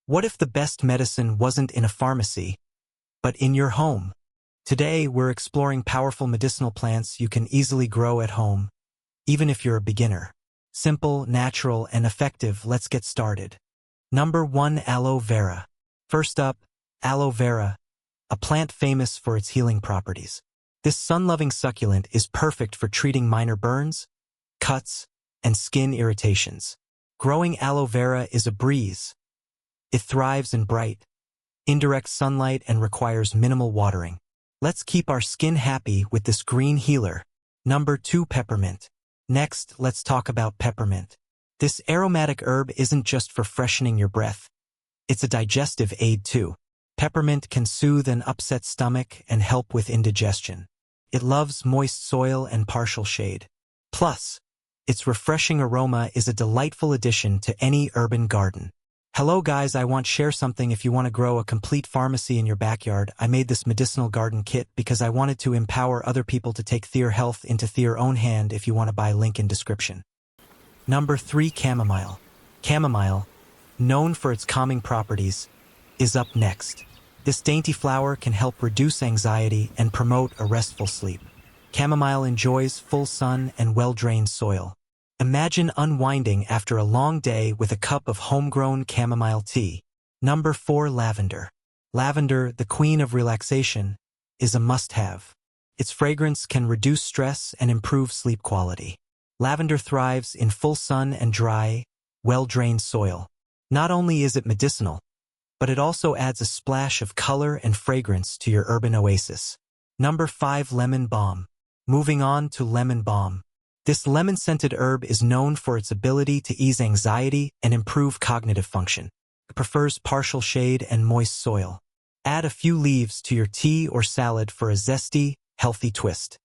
What if the best medicine wasn't in a pharmacy, but in your home? Today, we're exploring powerful medicinal plants you can easily grow at home, even if you're a beginner. Simple, natural, and effective. Let's get started. Number 1. Aloe vera. First up, aloe vera, a plant famous for its healing properties. This sun-loving succulent is perfect for treating minor burns, cuts, and skin irritations. Growing aloe vera is a breeze. It thrives in bright, indirect sunlight and requires minimal watering. Let's keep our skin happy with this green healer. Number 2. Peppermint. Next, let's talk about peppermint. This aromatic herb isn't just for freshening your breath. It's a digestive aid too. Peppermint can soothe an upset stomach and help with indigestion. It loves moist soil and partial shade. Plus, its refreshing aroma is a delightful addition to any urban garden. Hello guys, I want to share something. If you want to grow a complete pharmacy in your backyard, I made this medicinal garden kit because I wanted to empower other people to take their health into their own hand. If you want to buy, link in description. Number 3. Chamomile. Chamomile, known for its calming properties, is up next. This dainty flower can help reduce anxiety and promote a restful sleep. Chamomile enjoys full sun and well-drained soil. Imagine unwinding after a long day with a cup of homegrown chamomile tea. Number 4. Lavender. Lavender, the queen of relaxation, is a must-have. Its fragrance can reduce stress and improve sleep quality. Lavender thrives in full sun and dry, well-drained soil. Not only is it medicinal, but it also adds a splash of color and fragrance to your urban oasis. Number 5. Lemon balm. Moving on to lemon balm. This lemon-scented herb is known for its ability to ease anxiety and improve cognitive function. It prefers partial shade and moist soil. Add a few leaves to your tea or salad for a zesty, healthy twist.